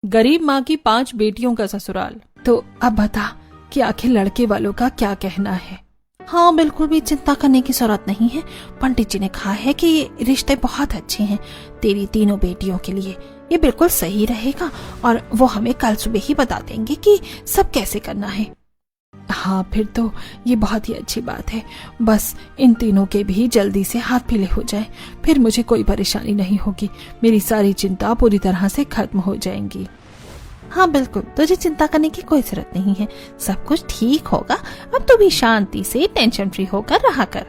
गरीब माँ की 5 बेटियों का ससुराल। तो अब बता कि आखिर लड़के वालों का क्या कहना है। हाँ, बिल्कुल भी चिंता करने की जरूरत नहीं है। पंडित जी ने कहा है कि ये रिश्ते बहुत अच्छे हैं तेरी तीनों बेटियों के लिए। ये बिल्कुल सही रहेगा और वो हमें कल सुबह ही बता देंगे कि सब कैसे करना है। हाँ, फिर तो ये बहुत ही अच्छी बात है। बस इन तीनों के भी जल्दी से हाथ पीले हो जाए, फिर मुझे कोई परेशानी नहीं होगी। मेरी सारी चिंता पूरी तरह से खत्म हो जाएंगी। हाँ बिल्कुल, तुझे चिंता करने की कोई जरूरत नहीं है। सब कुछ ठीक होगा। अब तू भी शांति से टेंशन फ्री होकर रहा कर।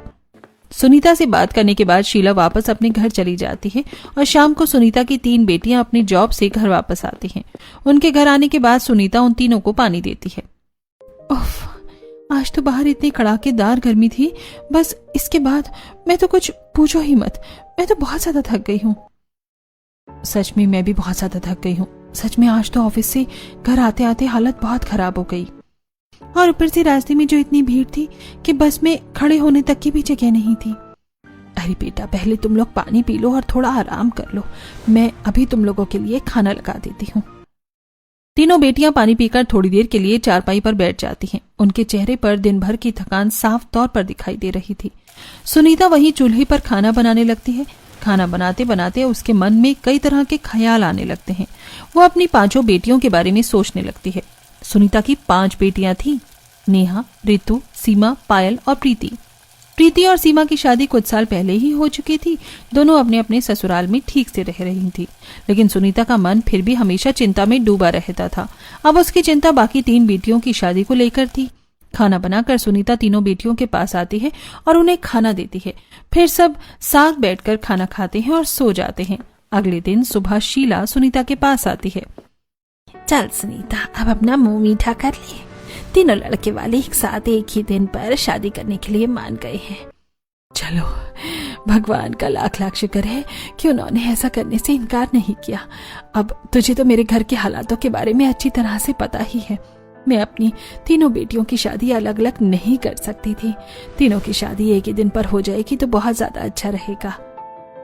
सुनीता से बात करने के बाद शीला वापस अपने घर चली जाती है और शाम को सुनीता की 3 बेटियां अपनी जॉब से घर वापस आती हैं। उनके घर आने के बाद सुनीता उन तीनों को पानी देती है। उफ, आज तो बाहर इतनी कड़ाकेदार गर्मी थी। बस इसके बाद मैं तो कुछ पूछो ही मत। मैं तो बहुत ज्यादा थक गई हूँ। सच में मैं भी बहुत ज्यादा थक गई हूँ। सच में आज तो ऑफिस से घर आते आते हालत बहुत खराब हो गई और ऊपर से रास्ते में जो इतनी भीड़ थी कि बस में खड़े होने तक की भी जगह नहीं थी। अरे बेटा, पहले तुम लोग पानी पी लो और थोड़ा आराम कर लो। मैं अभी तुम लोगों के लिए खाना लगा देती हूँ। तीनों बेटियां पानी पीकर थोड़ी देर के लिए चारपाई पर बैठ जाती हैं। उनके चेहरे पर दिन भर की थकान साफ तौर पर दिखाई दे रही थी। सुनीता वहीं चूल्हे पर खाना बनाने लगती है। खाना बनाते बनाते उसके मन में कई तरह के ख्याल आने लगते हैं। वो अपनी 5 बेटियों के बारे में सोचने लगती है। सुनीता की 5 बेटियां थीं, नेहा, रितु, सीमा, पायल और प्रीति। प्रीति और सीमा की शादी कुछ साल पहले ही हो चुकी थी। दोनों अपने अपने ससुराल में ठीक से रह रही थी, लेकिन सुनीता का मन फिर भी हमेशा चिंता में डूबा रहता था। अब उसकी चिंता बाकी 3 बेटियों की शादी को लेकर थी। खाना बनाकर सुनीता तीनों बेटियों के पास आती है और उन्हें खाना देती है। फिर सब साथ बैठकर खाना खाते हैं और सो जाते हैं। अगले दिन सुबह शीला सुनीता के पास आती है। चल सुनीता, अब अपना मुंह मीठा कर ले। तीनों लड़के वाले एक साथ एक ही दिन पर शादी करने के लिए मान गए हैं। चलो, भगवान का लाख लाख शुक्र है कि उन्होंने ऐसा करने से इनकार नहीं किया। अब तुझे तो मेरे घर के हालातों के बारे में अच्छी तरह से पता ही है। मैं अपनी तीनों बेटियों की शादी अलग अलग नहीं कर सकती थी। तीनों की शादी एक ही दिन पर हो जाएगी तो बहुत ज्यादा अच्छा रहेगा।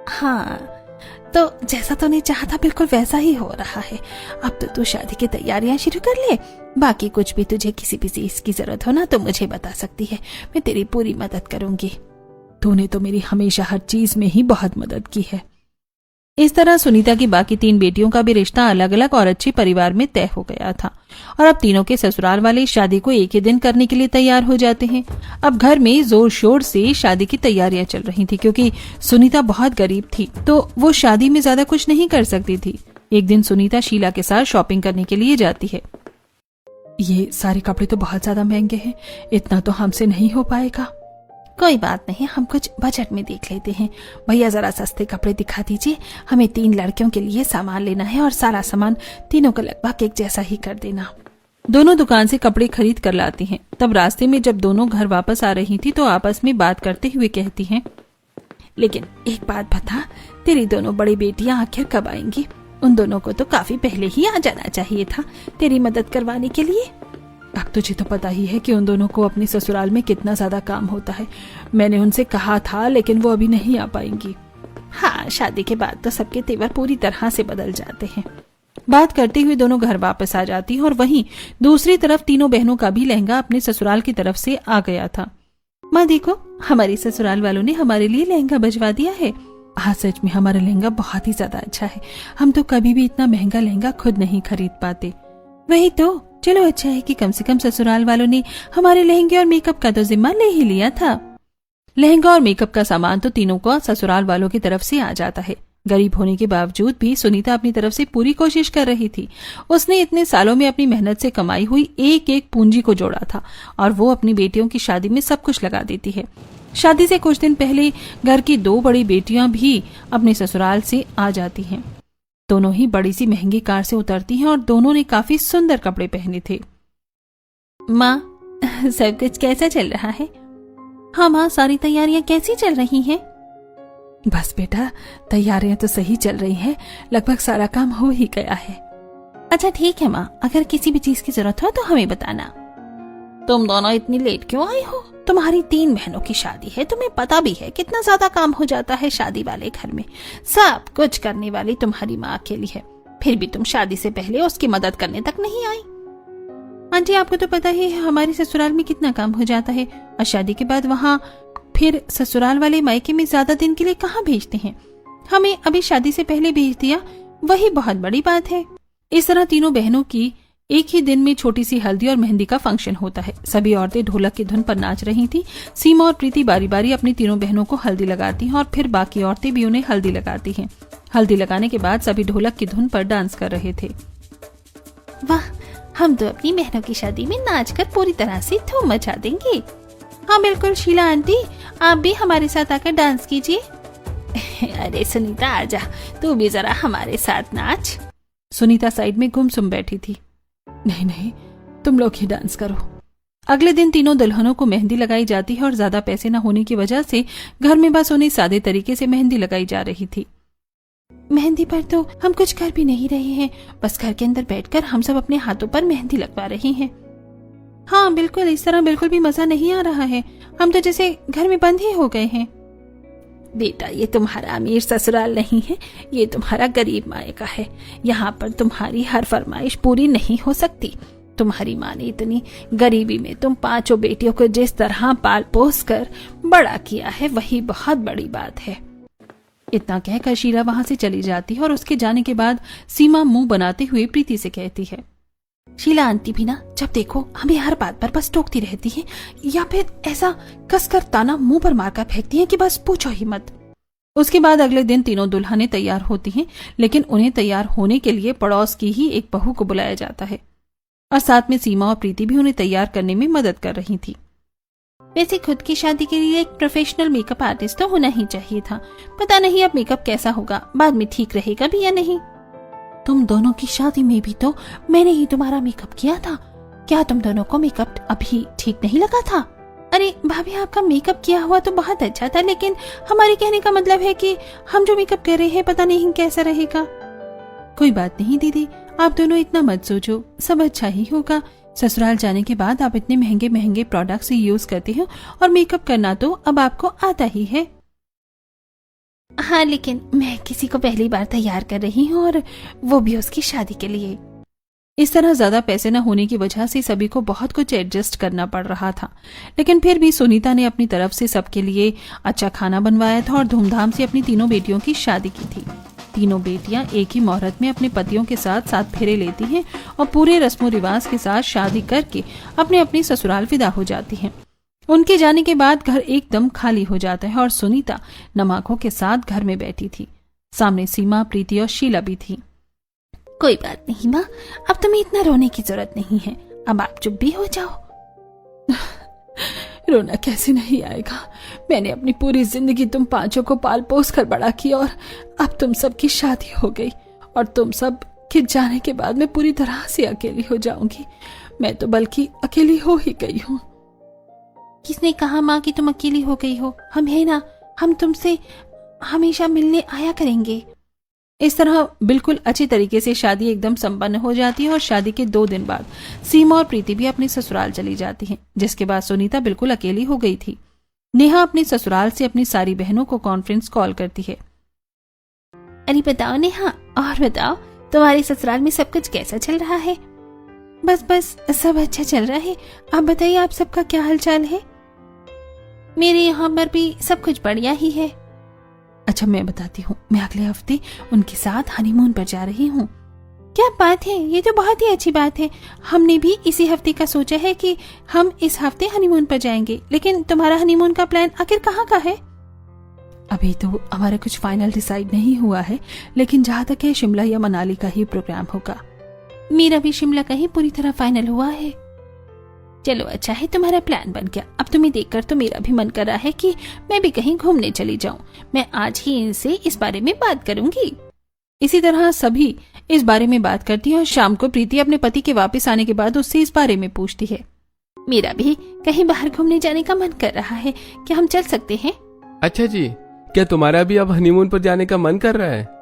हाँ, तो जैसा तूने चाहा था बिल्कुल वैसा ही हो रहा है। अब तो तू शादी की तैयारियां शुरू कर ले। बाकी कुछ भी तुझे किसी भी चीज की जरूरत हो ना तो मुझे बता सकती है। मैं तेरी पूरी मदद करूंगी। तूने तो मेरी हमेशा हर चीज में ही बहुत मदद की है। इस तरह सुनीता की बाकी 3 बेटियों का भी रिश्ता अलग अलग और अच्छे परिवार में तय हो गया था और अब तीनों के ससुराल वाले शादी को एक ही दिन करने के लिए तैयार हो जाते हैं। अब घर में जोर शोर से शादी की तैयारियां चल रही थी, क्योंकि सुनीता बहुत गरीब थी तो वो शादी में ज्यादा कुछ नहीं कर सकती थी। एक दिन सुनीता शीला के साथ शॉपिंग करने के लिए जाती है। ये सारे कपड़े तो बहुत ज्यादा महंगे हैं, इतना तो हमसे नहीं हो पाएगा। कोई बात नहीं, हम कुछ बजट में देख लेते हैं। भैया जरा सस्ते कपड़े दिखा दीजिए। हमें 3 लड़कियों के लिए सामान लेना है और सारा सामान तीनों को लगभग एक जैसा ही कर देना। दोनों दुकान से कपड़े खरीद कर लाती हैं। तब रास्ते में जब दोनों घर वापस आ रही थी तो आपस में बात करते हुए कहती हैं, लेकिन एक बात बता, तेरी दोनों बड़ी बेटियां आखिर कब आएंगी? उन दोनों को तो काफी पहले ही आ जाना चाहिए था तेरी मदद करवाने के लिए। अब तुझे तो पता ही है कि उन दोनों को अपने ससुराल में कितना ज्यादा काम होता है। मैंने उनसे कहा था लेकिन वो अभी नहीं आ पाएंगी। हाँ, शादी के बाद तो सबके तेवर पूरी तरह से बदल जाते हैं। बात करते हुए दोनों घर वापस आ जाती और वहीं दूसरी तरफ तीनों बहनों का भी लहंगा अपने ससुराल की तरफ से आ गया था। माँ देखो, हमारे ससुराल वालों ने हमारे लिए लहंगा भिजवा दिया है। हाँ, सच में हमारा लहंगा बहुत ही ज्यादा अच्छा है। हम तो कभी भी इतना महंगा लहंगा खुद नहीं खरीद पाते। वही तो, चलो अच्छा है कि कम से कम ससुराल वालों ने हमारे लहंगे और मेकअप का तो जिम्मा ले ही लिया था। लहंगा और मेकअप का सामान तो तीनों को ससुराल वालों की तरफ से आ जाता है। गरीब होने के बावजूद भी सुनीता अपनी तरफ से पूरी कोशिश कर रही थी। उसने इतने सालों में अपनी मेहनत से कमाई हुई एक एक पूंजी को जोड़ा था और वो अपनी बेटियों की शादी में सब कुछ लगा देती है। शादी से कुछ दिन पहले घर की 2 बड़ी बेटियां भी अपने ससुराल से आ जाती हैं। दोनों ही बड़ी सी महंगी कार से उतरती हैं और दोनों ने काफी सुंदर कपड़े पहने थे। माँ, सब कुछ कैसा चल रहा है? हाँ माँ, सारी तैयारियां कैसी चल रही हैं? बस बेटा, तैयारियां तो सही चल रही हैं। लगभग सारा काम हो ही गया है। अच्छा ठीक है माँ, अगर किसी भी चीज की जरूरत हो तो हमें बताना। तुम दोनों इतनी लेट क्यों आई हो? तुम्हारी 3 बहनों की शादी है, तुम्हें पता भी है कितना ज्यादा काम हो जाता है शादी वाले घर में। सब कुछ करने वाली तुम्हारी माँ अकेली है। फिर भी तुम शादी से पहले उसकी मदद करने तक नहीं आई। आंटी, आपको तो पता ही है हमारे ससुराल में कितना काम हो जाता है, और शादी के बाद वहाँ फिर ससुराल वाले मायके में ज्यादा दिन के लिए कहाँ भेजते हैं। हमें अभी शादी से पहले भेज दिया, वही बहुत बड़ी बात है। इस तरह तीनों बहनों की एक ही दिन में छोटी सी हल्दी और मेहंदी का फंक्शन होता है। सभी औरतें ढोलक की धुन पर नाच रही थी। सीमा और प्रीति बारी बारी अपनी तीनों बहनों को हल्दी लगाती हैं और फिर बाकी औरतें भी उन्हें हल्दी लगाती हैं। हल्दी लगाने के बाद सभी ढोलक की धुन पर डांस कर रहे थे। वाह, हम तो अपनी बहनों की शादी में नाचकर पूरी तरह से धूम मचा देंगे। हाँ बिल्कुल शीला आंटी, आप भी हमारे साथ आकर डांस कीजिए। अरे सुनीता, आजा, तू भी जरा हमारे साथ नाच। सुनीता साइड में गुमसुम बैठी थी। नहीं नहीं, तुम लोग ही डांस करो। अगले दिन तीनों दुल्हनों को मेहंदी लगाई जाती है और ज्यादा पैसे न होने की वजह से घर में बस उन्हें सादे तरीके से मेहंदी लगाई जा रही थी। मेहंदी पर तो हम कुछ कर भी नहीं रहे हैं, बस घर के अंदर बैठकर हम सब अपने हाथों पर मेहंदी लगवा रही हैं। हाँ बिल्कुल, इस तरह बिल्कुल भी मजा नहीं आ रहा है। हम तो जैसे घर में बंद ही हो गए हैं। बेटा, ये तुम्हारा अमीर ससुराल नहीं है, ये तुम्हारा गरीब मायका है। यहाँ पर तुम्हारी हर फरमाइश पूरी नहीं हो सकती। तुम्हारी माँ ने इतनी गरीबी में तुम पांचों बेटियों को जिस तरह पाल पोस कर बड़ा किया है, वही बहुत बड़ी बात है। इतना कहकर शीला वहां से चली जाती है और उसके जाने के बाद सीमा मुंह बनाते हुए प्रीति से कहती है, शीला आंटी भी ना जब देखो हमें हर बात पर बस टोकती रहती है, या फिर ऐसा कसकर ताना मुंह पर मारकर फेंकती है कि बस पूछो ही मत। उसके बाद अगले दिन तीनों दुल्हनें तैयार होती हैं, लेकिन उन्हें तैयार होने के लिए पड़ोस की ही एक बहू को बुलाया जाता है और साथ में सीमा और प्रीति भी उन्हें तैयार करने में मदद कर रही थी। वैसे खुद की शादी के लिए एक प्रोफेशनल मेकअप आर्टिस्ट तो होना ही चाहिए था। पता नहीं अब मेकअप कैसा होगा, बाद में ठीक रहेगा भी या नहीं। तुम दोनों की शादी में भी तो मैंने ही तुम्हारा मेकअप किया था। क्या तुम दोनों को मेकअप अभी ठीक नहीं लगा था? अरे भाभी, आपका मेकअप किया हुआ तो बहुत अच्छा था, लेकिन हमारे कहने का मतलब है कि हम जो मेकअप कर रहे हैं पता नहीं कैसा रहेगा। कोई बात नहीं दीदी, आप दोनों इतना मत सोचो, सब अच्छा ही होगा। ससुराल जाने के बाद आप इतने महंगे महंगे प्रोडक्ट्स यूज करते हो और मेकअप करना तो अब आपको आता ही है। हाँ, लेकिन मैं किसी को पहली बार तैयार कर रही हूँ और वो भी उसकी शादी के लिए। इस तरह ज्यादा पैसे न होने की वजह से सभी को बहुत कुछ एडजस्ट करना पड़ रहा था, लेकिन फिर भी सुनीता ने अपनी तरफ से सबके लिए अच्छा खाना बनवाया था और धूमधाम से अपनी तीनों बेटियों की शादी की थी। तीनों बेटियां एक ही मुहूर्त में अपने पतियों के साथ 7 फेरे लेती हैं और पूरे रस्मों रिवाज के साथ शादी करके अपने अपने ससुराल विदा हो जाती हैं। उनके जाने के बाद घर एकदम खाली हो जाता है और सुनीता नम आंखों के साथ घर में बैठी थी। सामने सीमा, प्रीति और शीला भी थी। कोई बात नहीं माँ, अब तुम्हें इतना रोने की जरूरत नहीं है, अब आप चुप भी हो जाओ। रोना कैसे नहीं आएगा? मैंने अपनी पूरी जिंदगी तुम पांचों को पाल पोस कर बड़ा किया और अब तुम सबकी शादी हो गई और तुम सब के जाने के बाद मैं पूरी तरह से अकेली हो जाऊंगी। मैं तो बल्कि अकेली हो ही गई हूँ। किसने कहा माँ कि तुम अकेली हो गई हो? हम है ना, हम तुमसे हमेशा मिलने आया करेंगे। इस तरह बिल्कुल अच्छी तरीके से शादी एकदम संपन्न हो जाती है और शादी के 2 दिन बाद सीमा और प्रीति भी अपने ससुराल चली जाती हैं, जिसके बाद सुनीता बिल्कुल अकेली हो गई थी। नेहा अपने ससुराल से अपनी सारी बहनों को कॉन्फ्रेंस कॉल करती है। अरे बताओ नेहा, और बताओ तुम्हारे ससुराल में सब कुछ कैसा चल रहा है? बस सब अच्छा चल रहा है। आप बताइए, आप सबका क्या हालचाल है? मेरे यहाँ पर भी सब कुछ बढ़िया ही है। अच्छा, मैं बताती हूँ, मैं अगले हफ्ते उनके साथ हनीमून पर जा रही हूँ। क्या बात है, ये तो बहुत ही अच्छी बात है। हमने भी इसी हफ्ते का सोचा है कि हम इस हफ्ते हनीमून पर जाएंगे, लेकिन तुम्हारा हनीमून का प्लान आखिर कहाँ का है? अभी तो हमारा कुछ फाइनल डिसाइड नहीं हुआ है, लेकिन जहाँ तक है शिमला या मनाली का ही प्रोग्राम होगा। मेरा भी शिमला का ही पूरी तरह फाइनल हुआ है। चलो अच्छा है, तुम्हारा प्लान बन गया। अब तुम्हें देखकर तो मेरा भी मन कर रहा है कि मैं भी कहीं घूमने चली जाऊं। मैं आज ही इनसे इस बारे में बात करूंगी। इसी तरह सभी इस बारे में बात करती है और शाम को प्रीति अपने पति के वापस आने के बाद उससे इस बारे में पूछती है। मेरा भी कहीं बाहर घूमने जाने का मन कर रहा है, क्या हम चल सकते हैं? अच्छा जी, क्या तुम्हारा भी अब हनीमून पर जाने का मन कर रहा है?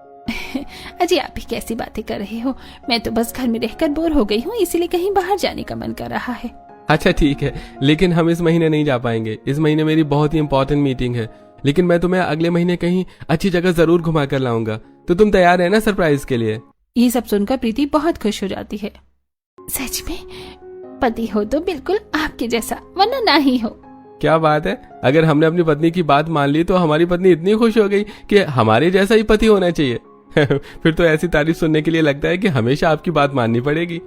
अजी, आप भी कैसी बातें कर रहे हो? मैं तो बस घर में रहकर बोर हो गई हूँ, इसीलिए कहीं बाहर जाने का मन कर रहा है। अच्छा ठीक है, लेकिन हम इस महीने नहीं जा पाएंगे। इस महीने मेरी बहुत ही इम्पोर्टेंट मीटिंग है, लेकिन मैं तुम्हें अगले महीने कहीं अच्छी जगह जरूर घुमा कर लाऊंगा। तो तुम तैयार है ना सरप्राइज के लिए? ये सब सुनकर प्रीति बहुत खुश हो जाती है। सच में पति हो तो बिल्कुल आपके जैसा, वरना ना ही हो। क्या बात है, अगर हमने अपनी पत्नी की बात मान ली तो हमारी पत्नी इतनी खुश हो गई कि हमारे जैसा ही पति होना चाहिए। फिर तो ऐसी तारीफ सुनने के लिए लगता है कि हमेशा आपकी बात माननी पड़ेगी।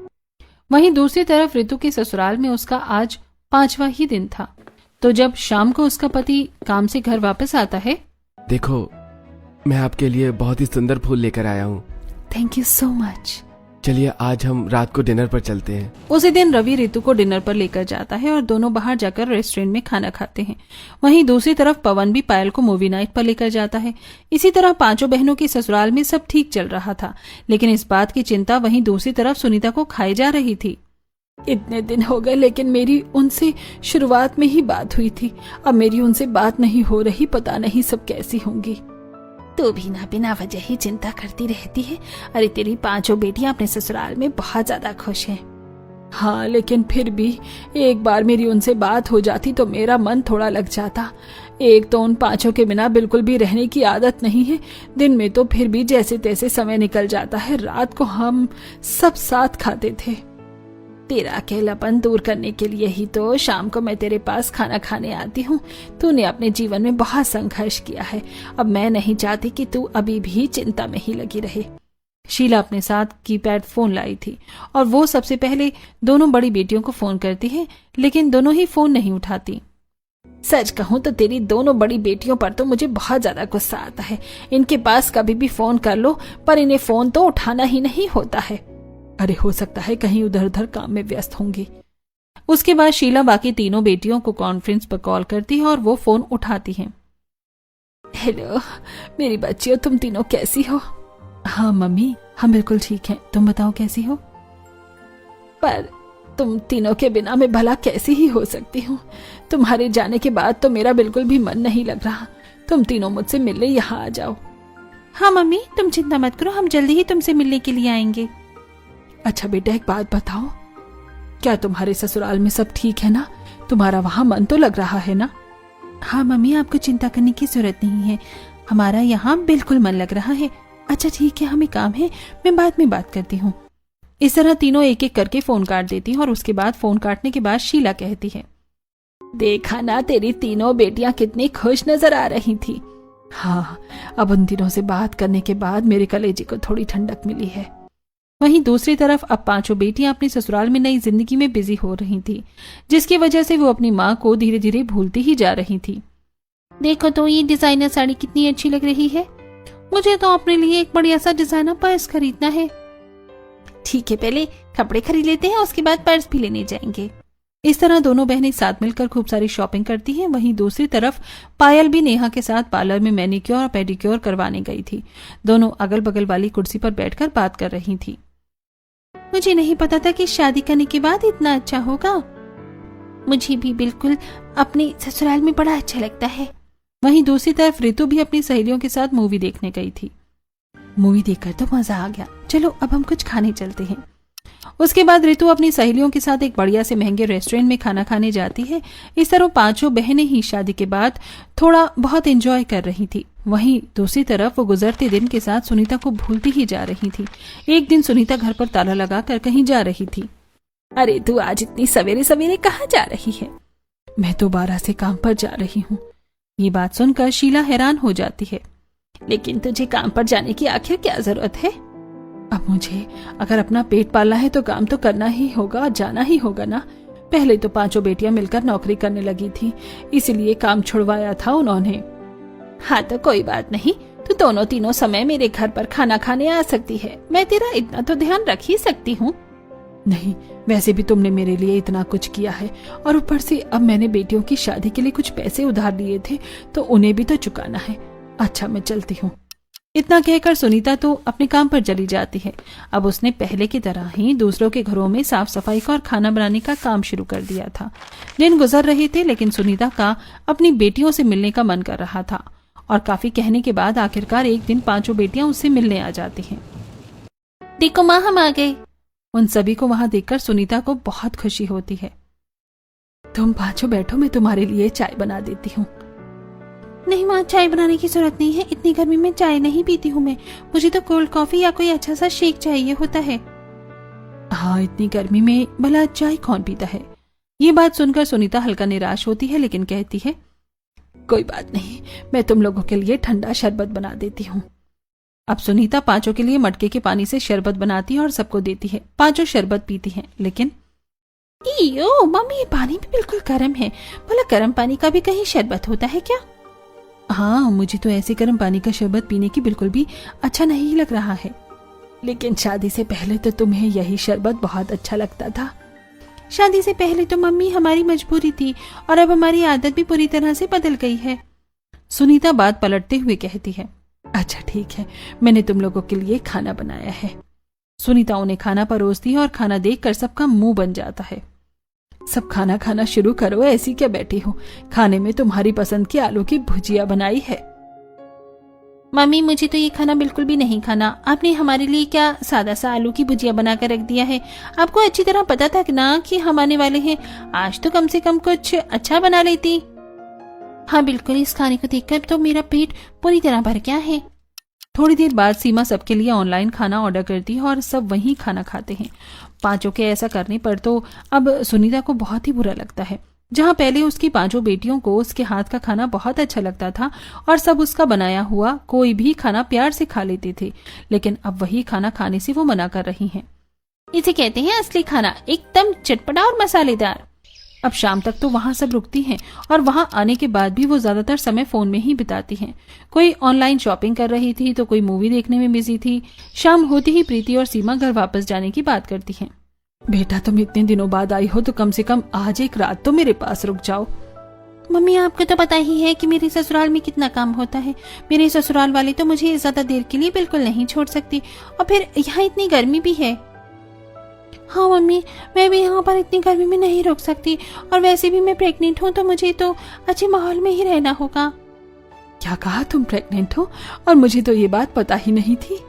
वहीं दूसरी तरफ ऋतु के ससुराल में उसका आज 5वां ही दिन था। तो जब शाम को उसका पति काम से घर वापस आता है, देखो मैं आपके लिए बहुत ही सुंदर फूल लेकर आया हूँ। Thank you so much. चलिए आज हम रात को डिनर पर चलते हैं। उसी दिन रवि ऋतु को डिनर पर लेकर जाता है और दोनों बाहर जाकर रेस्टोरेंट में खाना खाते हैं। वहीं दूसरी तरफ पवन भी पायल को मूवी नाइट पर लेकर जाता है। इसी तरह पांचों बहनों के ससुराल में सब ठीक चल रहा था, लेकिन इस बात की चिंता वहीं दूसरी तरफ सुनीता को खाई जा रही थी। इतने दिन हो गए लेकिन मेरी उनसे शुरुआत में ही बात हुई थी, अब मेरी उनसे बात नहीं हो रही, पता नहीं सब कैसी होंगी। तू भी ना बिना वजह ही चिंता करती रहती है। अरे तेरी 5 बेटियां अपने ससुराल में बहुत ज्यादा खुश हैं। हाँ लेकिन फिर भी एक बार मेरी उनसे बात हो जाती तो मेरा मन थोड़ा लग जाता। एक तो उन 5 के बिना बिल्कुल भी रहने की आदत नहीं है। दिन में तो फिर भी जैसे तैसे समय निकल जाता है, रात को हम सब साथ खाते थे। तेरा अकेलापन दूर करने के लिए ही तो शाम को मैं तेरे पास खाना खाने आती हूँ। तूने अपने जीवन में बहुत संघर्ष किया है, अब मैं नहीं चाहती कि तू अभी भी चिंता में ही लगी रहे। शीला अपने साथ कीपैड फोन लाई थी और वो सबसे पहले दोनों बड़ी बेटियों को फोन करती है, लेकिन दोनों ही फोन नहीं उठाती। सच कहूँ तो तेरी दोनों बड़ी बेटियों पर तो मुझे बहुत ज्यादा गुस्सा आता है। इनके पास कभी भी फोन कर लो पर इन्हें फोन तो उठाना ही नहीं होता है। अरे हो सकता है कहीं उधर उधर काम में व्यस्त होंगी। उसके बाद शीला बाकी तीनों बेटियों को कॉन्फ्रेंस पर कॉल करती है और वो फोन उठाती हैं। हेलो मेरी बच्चियों, तुम तीनों कैसी हो? हाँ मम्मी, हम बिल्कुल ठीक हैं, तुम बताओ कैसी हो? पर तुम तीनों के बिना मैं भला कैसी ही हो सकती हूँ? तुम्हारे जाने के बाद तो मेरा बिल्कुल भी मन नहीं लग रहा। तुम तीनों मुझसे मिलने यहाँ आ जाओ। हाँ मम्मी, तुम चिंता मत करो, हम जल्दी ही तुमसे मिलने के लिए आएंगे। अच्छा बेटा एक बात बताओ, क्या तुम्हारे ससुराल में सब ठीक है ना? तुम्हारा वहाँ मन तो लग रहा है ना? हाँ मम्मी, आपको चिंता करने की जरूरत नहीं है, हमारा यहाँ बिल्कुल मन लग रहा है। अच्छा ठीक है, हमें काम है, मैं बाद में बात करती हूँ। इस तरह तीनों एक एक करके फोन काट देती हैं और उसके बाद फोन काटने के बाद शीला कहती है, देखा ना तेरी तीनों बेटियां कितनी खुश नजर आ रही थी। हाँ, अब उन दिनों से बात करने के बाद मेरे कलेजे को थोड़ी ठंडक मिली है। वहीं दूसरी तरफ अब पांचों बेटियां अपने ससुराल में नई जिंदगी में बिजी हो रही थी, जिसकी वजह से वो अपनी माँ को धीरे धीरे भूलती ही जा रही थी। देखो तो ये डिजाइनर साड़ी कितनी अच्छी लग रही है। मुझे तो अपने लिए एक बढ़िया सा डिजाइनर पर्स खरीदना है। ठीक है, पहले कपड़े खरीद लेते हैं, उसके बाद पर्स भी लेने जाएंगे। इस तरह दोनों बहनें साथ मिलकर खूब सारी शॉपिंग करती हैं। वहीं दूसरी तरफ पायल भी नेहा के साथ पार्लर में मैनिक्योर और पेडिक्योर करवाने गई थी। दोनों अगल बगल वाली कुर्सी पर बैठकर बात कर रही थी। मुझे नहीं पता था कि शादी करने के बाद इतना अच्छा होगा। मुझे भी बिल्कुल अपने ससुराल में बड़ा अच्छा लगता है। वहीं दूसरी तरफ ऋतु भी अपनी सहेलियों के साथ मूवी देखने गई थी। मूवी देखकर तो मजा आ गया, चलो अब हम कुछ खाने चलते हैं। उसके बाद ऋतु अपनी सहेलियों के साथ एक बढ़िया से महंगे रेस्टोरेंट में खाना खाने जाती है। इस तरह पांचों बहनें ही शादी के बाद थोड़ा बहुत एंजॉय कर रही थी। वहीं दूसरी तरफ वो गुजरते दिन के साथ सुनीता को भूलती ही जा रही थी। एक दिन सुनीता घर पर ताला लगाकर कहीं जा रही थी। अरे तू आज इतनी सवेरे सवेरे कहाँ जा रही है? मैं तो 12 से काम पर जा रही हूँ। ये बात सुनकर शीला हैरान हो जाती है। लेकिन तुझे काम पर जाने की आखिर क्या जरूरत है? अब मुझे अगर अपना पेट पालना है तो काम तो करना ही होगा, जाना ही होगा ना। पहले तो पांचों बेटियां मिलकर नौकरी करने लगी थी, इसीलिए काम छुड़वाया था उन्होंने। हाँ तो कोई बात नहीं, तू दोनों तीनों समय मेरे घर पर खाना खाने आ सकती है। मैं तेरा इतना तो ध्यान रख ही सकती हूँ। नहीं, वैसे भी तुमने मेरे लिए इतना कुछ किया है और ऊपर से अब मैंने बेटियों की शादी के लिए कुछ पैसे उधार लिए थे तो उन्हें भी तो चुकाना है। अच्छा मैं चलती हूँ। इतना कहकर सुनीता तो अपने काम पर चली जाती है। अब उसने पहले की तरह ही दूसरों के घरों में साफ सफाई का और खाना बनाने का काम शुरू कर दिया था। दिन गुजर रहे थे लेकिन सुनीता का अपनी बेटियों से मिलने का मन कर रहा था और काफी कहने के बाद आखिरकार एक दिन पांचों बेटियां उससे मिलने आ जाती हैं। देखो माँ, हम आ गए। उन सभी को वहां देखकर सुनीता को बहुत खुशी होती है। तुम पांचों बैठो, मैं तुम्हारे लिए चाय बना देती हूँ। नहीं माँ, चाय बनाने की जरूरत नहीं है, इतनी गर्मी में चाय नहीं पीती हूँ मैं। मुझे तो कोल्ड कॉफी या कोई अच्छा सा शेक चाहिए होता है। हाँ, इतनी गर्मी में भला चाय कौन पीता है। ये बात सुनकर सुनीता हल्का निराश होती है, लेकिन कहती है कोई बात नहीं, मैं तुम लोगों के लिए ठंडा शरबत बना देती हूँ। अब सुनीता पांचों के लिए मटके के पानी से शरबत बनाती है और सबको देती है। पांचों शरबत पीती हैं, लेकिन इयो मम्मी, ये पानी भी बिल्कुल गर्म है। भला गर्म पानी का भी कहीं शरबत होता है क्या? हाँ, मुझे तो ऐसे गर्म पानी का शरबत पीने की बिल्कुल भी अच्छा नहीं लग रहा है। लेकिन शादी से पहले तो तुम्हें यही शरबत बहुत अच्छा लगता था। शादी से पहले तो मम्मी हमारी मजबूरी थी, और अब हमारी आदत भी पूरी तरह से बदल गई है। सुनीता बात पलटते हुए कहती है अच्छा ठीक है, मैंने तुम लोगों के लिए खाना बनाया है। सुनीता उन्हें खाना परोसती है और खाना देखकर सबका मुंह बन जाता है। सब खाना खाना शुरू करो, ऐसी क्या बैठी हो। खाने में तुम्हारी पसंद की आलू की भुजिया बनाई है। मम्मी, मुझे तो ये खाना बिल्कुल भी नहीं खाना। आपने हमारे लिए क्या सादा सा आलू की भुजिया बनाकर रख दिया है? आपको अच्छी तरह पता था ना कि हम आने वाले हैं। आज तो कम से कम कुछ अच्छा बना लेती। हाँ बिल्कुल, इस खाने को देखकर तो मेरा पेट पूरी तरह भर गया है। थोड़ी देर बाद सीमा सबके लिए ऑनलाइन खाना ऑर्डर करती है और सब वहीं खाना खाते हैं। पांचों के ऐसा करने पर तो अब सुनीता को बहुत ही बुरा लगता है। जहां पहले उसकी पांचों बेटियों को उसके हाथ का खाना बहुत अच्छा लगता था और सब उसका बनाया हुआ कोई भी खाना प्यार से खा लेते थे, लेकिन अब वही खाना खाने से वो मना कर रही हैं। इसे कहते हैं असली खाना, एकदम चटपटा और मसालेदार। अब शाम तक तो वहां सब रुकती हैं और वहां आने के बाद भी वो ज्यादातर समय फोन में ही बिताती हैं। कोई ऑनलाइन शॉपिंग कर रही थी तो कोई मूवी देखने में बिजी थी। शाम होते ही प्रीति और सीमा घर वापस जाने की बात करती हैं। बेटा, तुम इतने दिनों बाद आई हो तो कम से कम आज एक रात तो मेरे पास रुक जाओ। मम्मी, आपको तो पता ही है कि मेरे ससुराल में कितना काम होता है। मेरे ससुराल वाले तो मुझे ज्यादा देर के लिए बिल्कुल नहीं छोड़ सकती, और फिर यहाँ इतनी गर्मी भी है। हाँ मम्मी, मैं भी यहाँ पर इतनी गर्मी में नहीं रुक सकती, और वैसे भी मैं प्रेग्नेंट हूँ तो मुझे तो अच्छे माहौल में ही रहना होगा। क्या कहा, तुम प्रेग्नेंट हो? और मुझे तो ये बात पता ही नहीं थी।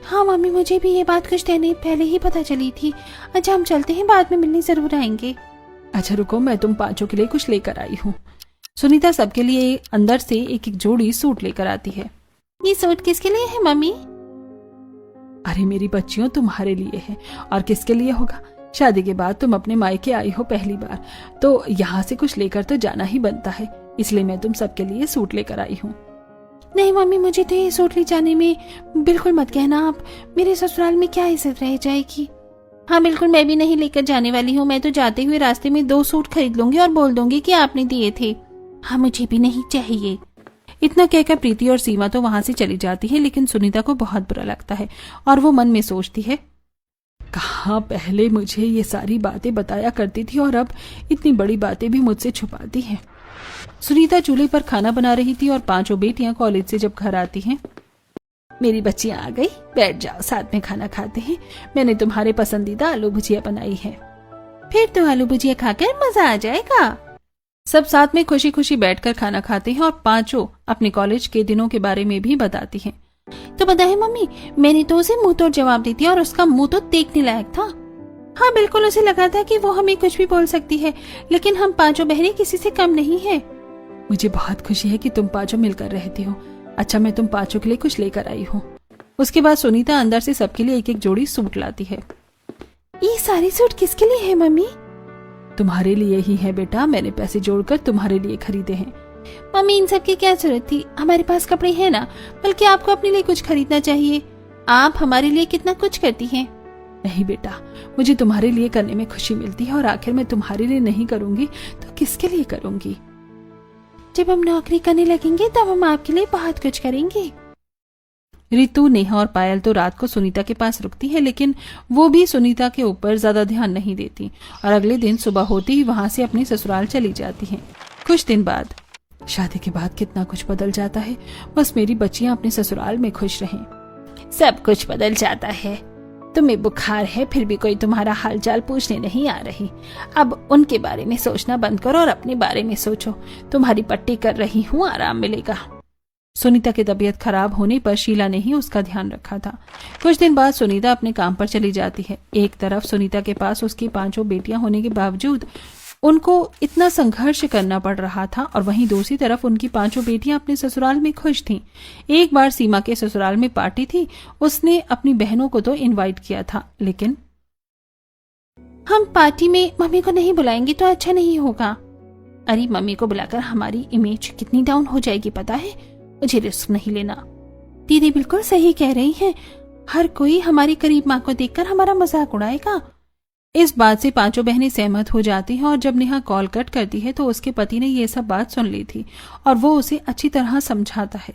हाँ मम्मी, मुझे भी ये बात कुछ देर पहले ही पता चली थी। अच्छा, हम चलते हैं, बाद में मिलने जरूर आएंगे। अच्छा रुको, मैं तुम पांचों के लिए कुछ लेकर आई हूँ। सुनीता सबके लिए अंदर से एक एक जोड़ी सूट लेकर आती है। ये सूट किसके लिए है मम्मी? अरे मेरी बच्चियों, तुम्हारे लिए है, और किसके लिए होगा। शादी के बाद तुम अपने मायके आई हो पहली बार, तो यहाँ से कुछ लेकर तो जाना ही बनता है, इसलिए मैं तुम सबके लिए सूट लेकर आई हूँ। नहीं मम्मी, मुझे तो ये सूट ले जाने में बिल्कुल मत कहना आप। मेरे ससुराल में क्या इज्जत रह जाएगी। हाँ बिल्कुल, मैं भी नहीं लेकर जाने वाली हूँ। मैं तो जाते हुए रास्ते में 2 सूट खरीद लूंगी और बोल दूंगी कि आपने दिए थे। हाँ, मुझे भी नहीं चाहिए। इतना कहकर प्रीति और सीमा तो वहां से चली जाती है, लेकिन सुनीता को बहुत बुरा लगता है और वो मन में सोचती है कहाँ पहले मुझे ये सारी बातें बताया करती थी और अब इतनी बड़ी बातें भी मुझसे छुपाती है। सुनीता चूल्हे पर खाना बना रही थी और पांचों बेटियां कॉलेज से जब घर आती हैं, मेरी बच्चियां आ गई, बैठ जाओ, साथ में खाना खाते हैं। मैंने तुम्हारे पसंदीदा आलू भुजिया बनाई है। फिर तो आलू भुजिया खाकर मजा आ जाएगा। सब साथ में खुशी खुशी बैठकर खाना खाते हैं और पांचों अपने कॉलेज के दिनों के बारे में भी बताती हैं। तो पता है मम्मी, मैंने तो उसे मुंह तोड़ जवाब दी थी और उसका मुंह तो देखने लायक था। हाँ बिल्कुल, उसे लगा था कि वो हमें कुछ भी बोल सकती है, लेकिन हम पांचों बहनें किसी से कम नहीं है। मुझे बहुत खुशी है कि तुम पांचों मिलकर रहती हो। अच्छा, मैं तुम पांचों के लिए कुछ लेकर आई हूँ। उसके बाद सुनीता अंदर से सबके लिए एक एक जोड़ी सूट लाती है। ये सारे सूट किसके लिए है मम्मी? तुम्हारे लिए ही है बेटा, मैंने पैसे जोड़कर तुम्हारे लिए खरीदे हैं। मम्मी, इन सब की क्या जरूरत थी? हमारे पास कपड़े हैं ना, बल्कि आपको अपने लिए कुछ खरीदना चाहिए। आप हमारे लिए कितना कुछ करती हैं। नहीं बेटा, मुझे तुम्हारे लिए करने में खुशी मिलती है, और आखिर मैं तुम्हारे लिए नहीं करूंगी तो किसके लिए करूंगी। जब हम नौकरी करने लगेंगे तब हम आपके लिए बहुत कुछ करेंगे। रितु, नेहा और पायल तो रात को सुनीता के पास रुकती है, लेकिन वो भी सुनीता के ऊपर ज्यादा ध्यान नहीं देती और अगले दिन सुबह होते ही वहां से अपने ससुराल चली जाती हैं। कुछ दिन बाद, शादी के बाद कितना कुछ बदल जाता है। बस मेरी बच्चियां अपने ससुराल में खुश रहें। सब कुछ बदल जाता है। तुम्हें बुखार है, फिर भी कोई तुम्हारा हालचाल पूछने नहीं आ रही। अब उनके बारे में सोचना बंद करो और अपने बारे में सोचो। तुम्हारी पट्टी कर रही हूँ, आराम मिलेगा। सुनीता की तबीयत खराब होने पर शीला ने ही उसका ध्यान रखा था। कुछ दिन बाद सुनीता अपने काम पर चली जाती है। एक तरफ सुनीता के पास उसकी पांचों बेटियां होने के बावजूद उनको इतना संघर्ष करना पड़ रहा था और वहीं दूसरी तरफ उनकी 5 बेटियां अपने ससुराल में खुश थीं। एक बार सीमा के ससुराल में पार्टी थी, उसने अपनी बहनों को तो इनवाइट किया था, लेकिन हम पार्टी में मम्मी को नहीं बुलाएंगे तो अच्छा नहीं होगा। अरे मम्मी को बुलाकर हमारी इमेज कितनी डाउन हो जाएगी पता है, मुझे रिस्क नहीं लेना। दीदी बिल्कुल सही कह रही हैं, हर कोई हमारी करीब माँ को देखकर हमारा मजाक उड़ाएगा। इस बात से 5 बहनें सहमत हो जाती हैं और जब नेहा कॉल कट करती है तो उसके पति ने ये सब बात सुन ली थी और वो उसे अच्छी तरह समझाता है।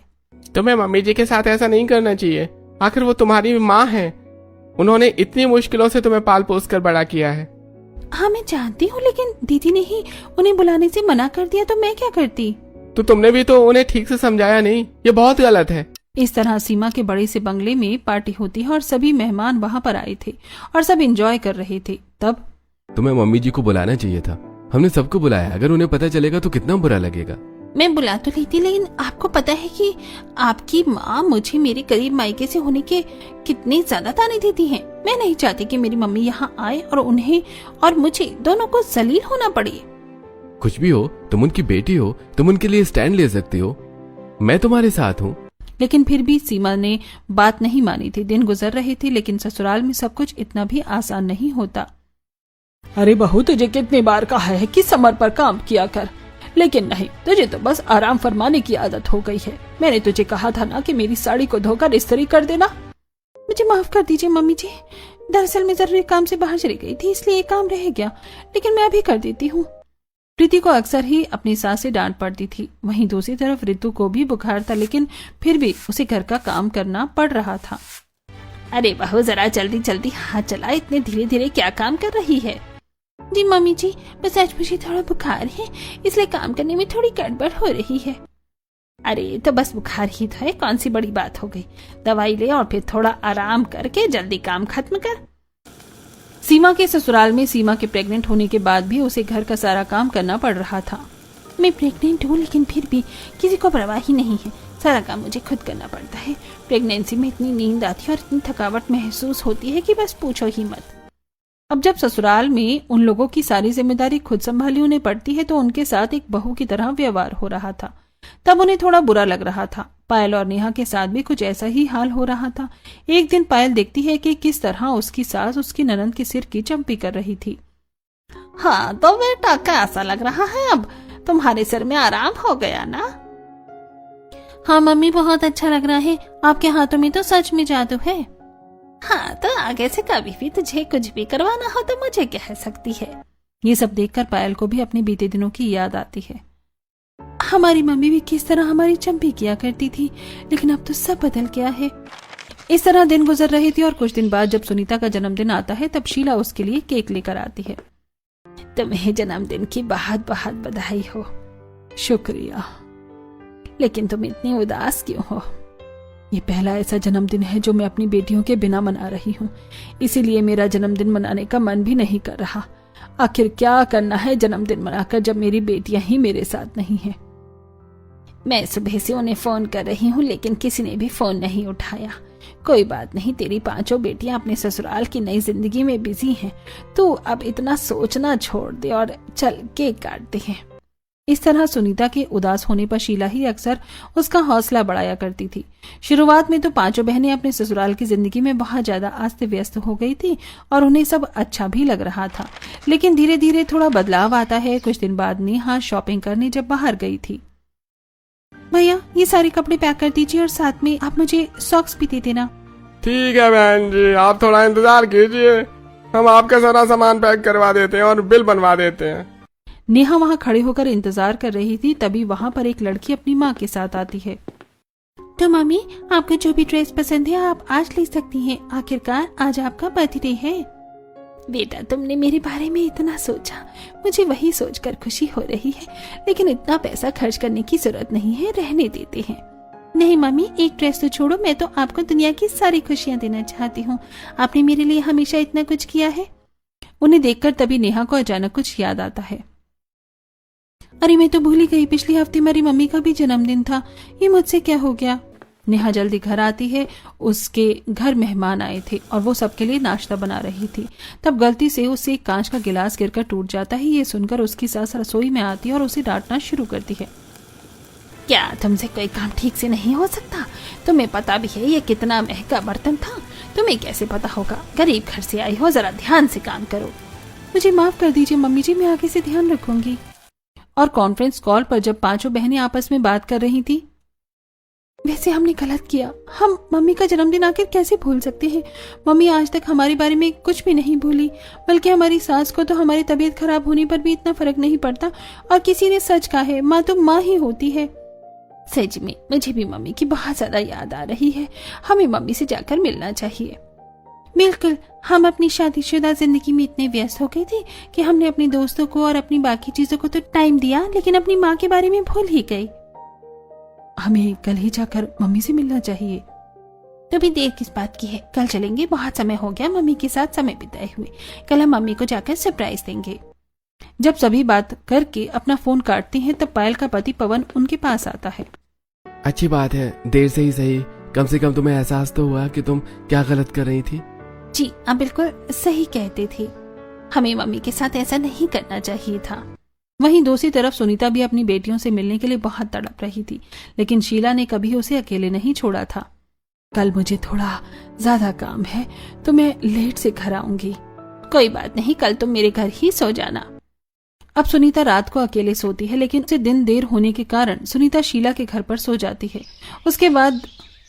तुम्हें मम्मी जी के साथ ऐसा नहीं करना चाहिए, आखिर वो तुम्हारी माँ हैं। उन्होंने इतनी मुश्किलों से तुम्हें पाल पोस कर बड़ा किया है। हाँ मैं जानती हूँ, लेकिन दीदी ने ही उन्हें बुलाने से मना कर दिया तो मैं क्या करती। तो तुमने भी तो उन्हें ठीक से समझाया नहीं, ये बहुत गलत है। इस तरह सीमा के बड़े से बंगले में पार्टी होती है और सभी मेहमान वहां पर आए थे और सब एंजॉय कर रहे थे। तब तुम्हें मम्मी जी को बुलाना चाहिए था, हमने सबको बुलाया, अगर उन्हें पता चलेगा तो कितना बुरा लगेगा। मैं बुला तो ली थी, लेकिन आपको पता है कि आपकी माँ मुझे मेरे करीब मायके से होने के कितने ज्यादा ताने देती हैं। मैं नहीं चाहती कि मेरी मम्मी यहाँ आए और उन्हें और मुझे दोनों को जलील होना पड़े। कुछ भी हो, तुम उनकी बेटी हो, तुम उनके लिए स्टैंड ले सकती हो, मैं तुम्हारे साथ हूँ। लेकिन फिर भी सीमा ने बात नहीं मानी थी। दिन गुजर रहे थे, लेकिन ससुराल में सब कुछ इतना भी आसान नहीं होता। अरे बहू, तुझे कितनी बार कहा है कि समर पर काम किया कर, लेकिन नहीं, तुझे तो बस आराम फरमाने की आदत हो गई है। मैंने तुझे कहा था ना कि मेरी साड़ी को धोकर इस्त्री कर देना। मुझे माफ कर दीजिए मम्मी जी, दरअसल मैं जरूरी काम से बाहर चली गई थी, इसलिए ये काम रह गया, लेकिन मैं अभी कर देती हूँ। प्रीति को अक्सर ही अपनी सास से डांट पड़ती थी। वहीं दूसरी तरफ रितु को भी बुखार था, लेकिन फिर भी उसे घर का काम करना पड़ रहा था। अरे बहू, जरा जल्दी जल्दी हाथ चला, इतने धीरे धीरे क्या काम कर रही है। जी मम्मी जी, बस आज मुझे थोड़ा बुखार है, इसलिए काम करने में थोड़ी गड़बड़ हो रही है। अरे तो बस बुखार ही था, कौन सी बड़ी बात हो गई। दवाई ले और फिर थोड़ा आराम करके जल्दी काम खत्म कर। सीमा के ससुराल में सीमा के प्रेग्नेंट होने के बाद भी उसे घर का सारा काम करना पड़ रहा था। मैं प्रेग्नेंट हूँ, लेकिन फिर भी किसी को परवाह ही नहीं है, सारा काम मुझे खुद करना पड़ता है। प्रेगनेंसी में इतनी नींद आती है और इतनी थकावट महसूस होती है कि बस पूछो ही मत। अब जब ससुराल में उन लोगों की सारी जिम्मेदारी खुद संभाली उन्हें पड़ती है तो उनके साथ एक बहू की तरह व्यवहार हो रहा था। तब उन्हें थोड़ा बुरा लग रहा था। पायल और नेहा के साथ भी कुछ ऐसा ही हाल हो रहा था। एक दिन पायल देखती है कि किस तरह उसकी सास उसकी ननंद के सिर की चंपी कर रही थी। हाँ तो बेटा, कैसा लग रहा है अब? तुम्हारे सिर में आराम हो गया ना? हाँ मम्मी, बहुत अच्छा लग रहा है, आपके हाथों में तो सच में जादू है। हाँ तो आगे से कभी भी तुझे कुछ भी करवाना हो तो मुझे कह सकती है। ये सब देखकर पायल को भी अपने बीते दिनों की याद आती है। हमारी मम्मी भी किस तरह हमारी चंपी किया करती थी, लेकिन अब तो सब बदल गया है। इस तरह दिन गुजर रही थी और कुछ दिन बाद जब सुनीता का जन्मदिन आता है तब शीला उसके लिए केक लेकर आती है। तुम्हें जन्मदिन की बहुत बहुत बधाई हो। शुक्रिया। लेकिन तुम इतनी उदास क्यों हो? ये पहला ऐसा जन्मदिन है जो मैं अपनी बेटियों के बिना मना रही हूँ, इसीलिए मेरा जन्मदिन मनाने का मन भी नहीं कर रहा। आखिर क्या करना है जन्मदिन मनाकर जब मेरी बेटियां ही मेरे साथ नहीं हैं। मैं सुबह से उन्हें फोन कर रही हूँ, लेकिन किसी ने भी फोन नहीं उठाया। कोई बात नहीं, तेरी 5 बेटियां अपने ससुराल की नई जिंदगी में बिजी हैं। तू अब इतना सोचना छोड़ दे और चल केक काटते हैं। इस तरह सुनीता के उदास होने पर शीला ही अक्सर उसका हौसला बढ़ाया करती थी। शुरुआत में तो 5 बहनें अपने ससुराल की जिंदगी में बहुत ज्यादा अस्त व्यस्त हो गई थी और उन्हें सब अच्छा भी लग रहा था, लेकिन धीरे धीरे थोड़ा बदलाव आता है। कुछ दिन बाद नेहा शॉपिंग करने जब बाहर गई थी। भैया, ये सारे कपड़े पैक कर दीजिए और साथ में आप मुझे सॉक्स भी दे देना। ठीक है बहन जी, आप थोड़ा इंतजार कीजिए, हम आपका सारा सामान पैक करवा देते हैं और बिल बनवा देते हैं। नेहा वहां खड़े होकर इंतजार कर रही थी, तभी वहां पर एक लड़की अपनी माँ के साथ आती है। तो मम्मी, आपको जो भी ड्रेस पसंद है आप आज ले सकती हैं, आखिरकार आज आपका बर्थडे है। बेटा, तुमने मेरे बारे में इतना सोचा, मुझे वही सोचकर खुशी हो रही है, लेकिन इतना पैसा खर्च करने की जरूरत नहीं है, रहने देते हैं। नहीं मम्मी, एक ड्रेस तो छोड़ो, मैं तो आपको दुनिया की सारी खुशियां देना चाहती हूँ। आपने मेरे लिए हमेशा इतना कुछ किया है। उन्हें देखकर तभी नेहा को अचानक कुछ याद आता है। अरे मैं तो भूल ही गई, पिछले हफ्ते मेरी मम्मी का भी जन्मदिन था, ये मुझसे क्या हो गया। नेहा जल्दी घर आती है। उसके घर मेहमान आए थे और वो सबके लिए नाश्ता बना रही थी। तब गलती से उससे एक कांच का गिलास गिरकर टूट जाता है। ये सुनकर उसकी सास रसोई में आती है और उसे डांटना शुरू करती है। क्या तुमसे कोई काम ठीक से नहीं हो सकता? तुम्हें पता भी है ये कितना महंगा बर्तन था, तुम्हें कैसे पता होगा? गरीब घर से आई हो, जरा ध्यान से काम करो। मुझे माफ कर दीजिए मम्मी जी, मैं आगे से ध्यान रखूंगी। और कॉन्फ्रेंस कॉल पर जब पांचों बहनें आपस में बात कर रही थी, वैसे हमने गलत किया। हम मम्मी का जन्मदिन आखिर कैसे भूल सकते हैं? मम्मी आज तक हमारे बारे में कुछ भी नहीं भूली, बल्कि हमारी सास को तो हमारी तबीयत खराब होने पर भी इतना फर्क नहीं पड़ता। और किसी ने सच कहा है, माँ तो माँ ही होती है। सच में मुझे भी मम्मी की बहुत ज्यादा याद आ रही है। हमें मम्मी से जाकर मिलना चाहिए। बिल्कुल, हम अपनी शादीशुदा जिंदगी में इतने व्यस्त हो गए थे कि हमने अपने दोस्तों को और अपनी बाकी चीजों को तो टाइम दिया, लेकिन अपनी माँ के बारे में भूल ही गए। हमें कल ही जाकर मम्मी से मिलना चाहिए। तो भी देर किस बात की है? कल चलेंगे, बहुत समय हो गया मम्मी के साथ समय बिताए हुए। कल हम मम्मी को जाकर सरप्राइज देंगे। जब सभी बात करके अपना फोन काटती हैं, तब पायल का पति पवन उनके पास आता है। अच्छी बात है, देर से ही सही, कम से कम तुम्हें एहसास तो हुआ कि तुम क्या गलत कर रही थी। जी आप बिल्कुल सही कहते थे, हमें मम्मी के साथ ऐसा नहीं करना चाहिए था। वहीं दूसरी तरफ सुनीता भी अपनी बेटियों से मिलने के लिए बहुत तड़प रही थी, लेकिन शीला ने कभी उसे अकेले नहीं छोड़ा था। कल मुझे थोड़ा ज्यादा काम है तो मैं लेट से घर आऊंगी। कोई बात नहीं, कल तुम मेरे घर ही सो जाना। अब सुनीता रात को अकेले सोती है, लेकिन उसे दिन देर होने के कारण सुनीता शीला के घर पर सो जाती है। उसके बाद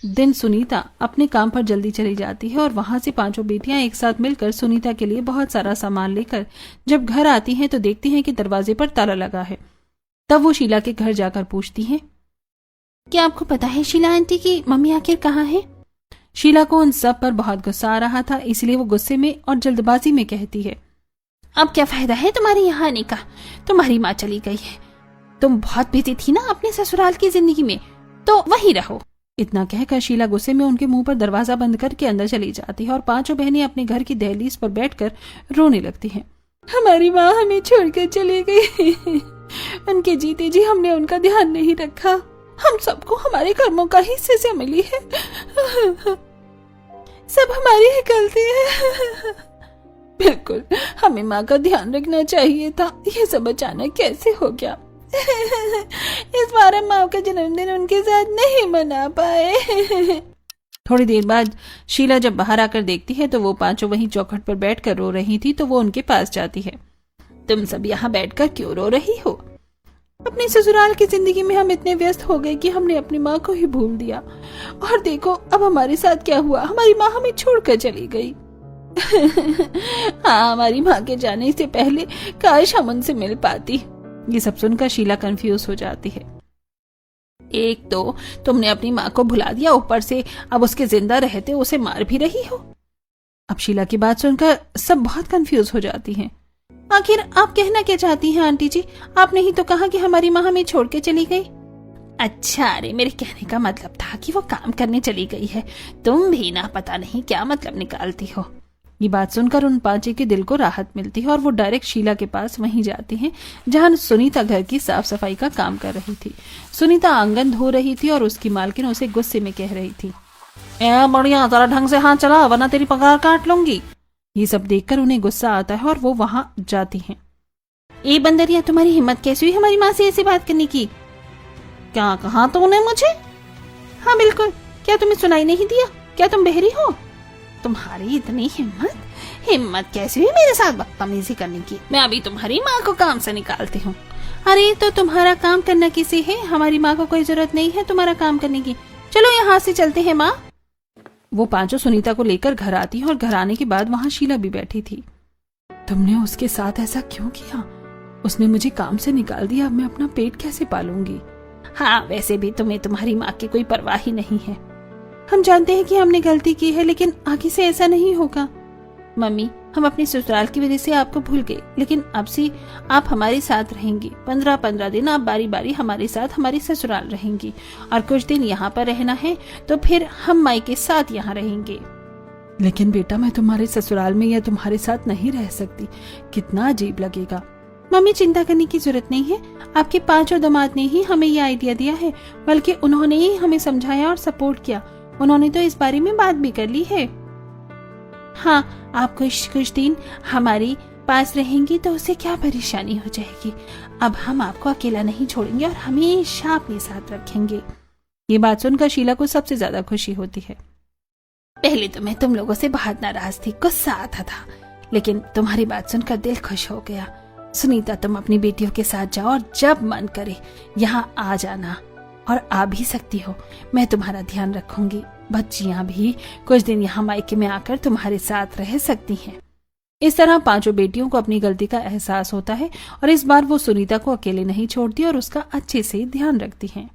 दिन सुनीता अपने काम पर जल्दी चली जाती है और वहां से पांचों बेटियां एक साथ मिलकर सुनीता के लिए बहुत सारा सामान लेकर जब घर आती हैं तो देखती हैं कि दरवाजे पर ताला लगा है। तब वो शीला के घर जाकर पूछती हैं, क्या आपको पता है शीला आंटी की मम्मी आखिर कहाँ है? शीला को उन सब पर बहुत गुस्सा आ रहा था, इसलिए वो गुस्से में और जल्दबाजी में कहती है, अब क्या फायदा है तुम्हारे यहाँ आने का? तुम्हारी माँ चली गई है, तुम बहुत बिजी थी ना अपने ससुराल की जिंदगी में, तो वहीं रहो। इतना कहकर शीला गुस्से में उनके मुंह पर दरवाजा बंद करके अंदर चली जाती है और पांचों बहनें अपने घर की दहलीज पर बैठकर रोने लगती हैं। हमारी माँ हमें छोड़कर चली गई, उनके जीते जी हमने उनका ध्यान नहीं रखा, हम सबको हमारे कर्मों का हिस्से से मिली है, सब हमारी ही गलती है। बिल्कुल, हमें माँ का ध्यान रखना चाहिए था, ये सब अचानक कैसे हो गया। इस बार हम माँ का जन्मदिन उनके साथ नहीं मना पाए। थोड़ी देर बाद शीला जब बाहर आकर देखती है तो वो पांचों वहीं चौखट पर बैठकर रो रही थी, तो वो उनके पास जाती है। तुम सब यहाँ बैठकर क्यों रो रही हो? अपनी ससुराल की जिंदगी में हम इतने व्यस्त हो गए कि हमने अपनी माँ को ही भूल दिया, और देखो अब हमारे साथ क्या हुआ, हमारी माँ हमें छोड़कर चली गई। हाँ, हमारी माँ के जाने से पहले काश हम उनसे मिल पाती। ये सब सुनकर शीला कंफ्यूज हो जाती है। एक तो तुमने अपनी माँ को भुला दिया, ऊपर से अब उसके जिंदा रहते उसे मार भी रही हो। अब शीला की बात सुनकर सब बहुत कंफ्यूज हो जाती हैं। आखिर आप कहना क्या चाहती हैं आंटी जी? आपने ही तो कहा कि हमारी माँ हमें छोड़ के चली गई। अच्छा, अरे मेरे कहने का मतलब था कि वो काम करने चली गई है, तुम भी ना पता नहीं क्या मतलब निकालती हो। ये बात सुनकर उन पांचों के दिल को राहत मिलती है और वो डायरेक्ट शीला के पास वहीं जाती हैं जहां सुनीता घर की साफ सफाई का काम कर रही थी। सुनीता आंगन धो रही थी और उसकी मालकिन उसे गुस्से में कह रही थी, बढ़िया, जरा ढंग से हाथ चला वरना तेरी पगार काट लूंगी। ये सब देखकर उन्हें गुस्सा आता है और वो वहां जाती हैं। ए बंदरिया, तुम्हारी हिम्मत कैसी हुई हमारी माँ से ऐसी बात करने की? क्या कहा तूने मुझे? हाँ बिल्कुल, क्या तुम्हें सुनाई नहीं दिया? क्या तुम बहरी हो? तुम्हारी इतनी हिम्मत कैसे हुई मेरे साथ बदतमीजी करने की? मैं अभी तुम्हारी माँ को काम से निकालती हूँ। अरे तो तुम्हारा काम करना किसे है? हमारी माँ को कोई जरूरत नहीं है तुम्हारा काम करने की। चलो यहाँ से चलते हैं माँ। वो पांचों सुनीता को लेकर घर आती है और घर आने के बाद वहाँ शीला भी बैठी थी। तुमने उसके साथ ऐसा क्यों किया? उसने मुझे काम से निकाल दिया, अब मैं अपना पेट कैसे पालूंगी? हाँ, वैसे भी तुम्हें तुम्हारी माँ की कोई परवाह ही नहीं है। हम जानते हैं कि हमने गलती की है, लेकिन आगे से ऐसा नहीं होगा। मम्मी, हम अपने ससुराल की वजह से आपको भूल गए, लेकिन अब से आप हमारे साथ रहेंगी। 15-15 दिन आप बारी बारी हमारे साथ हमारी ससुराल रहेंगी और कुछ दिन यहाँ पर रहना है तो फिर हम माई के साथ यहाँ रहेंगे। लेकिन बेटा, मैं तुम्हारे ससुराल में या तुम्हारे साथ नहीं रह सकती, कितना अजीब लगेगा। मम्मी चिंता करने की जरूरत नहीं है, आपके 5 दामाद ने ही हमें ये आइडिया दिया है, बल्कि उन्होंने ही हमें समझाया और सपोर्ट किया। उन्होंने तो इस बारे में बात भी कर ली है। हाँ, आप कुछ दिन हमारे पास रहेंगी तो उसे क्या परेशानी हो जाएगी। अब हम आपको अकेला नहीं छोड़ेंगे और हमेशा अपने साथ रखेंगे। ये बात सुनकर शीला को सबसे ज्यादा खुशी होती है। पहले तो मैं तुम लोगों से बहुत नाराज थी, गुस्सा आता था, लेकिन तुम्हारी बात सुनकर दिल खुश हो गया। सुनीता, तुम अपनी बेटियों के साथ जाओ और जब मन करे यहाँ आ जाना, और आ भी सकती हो। मैं तुम्हारा ध्यान रखूंगी। बच्चियां भी कुछ दिन यहाँ मायके में आकर तुम्हारे साथ रह सकती हैं। इस तरह 5 बेटियों को अपनी गलती का एहसास होता है और इस बार वो सुनीता को अकेले नहीं छोड़ती और उसका अच्छे से ध्यान रखती हैं।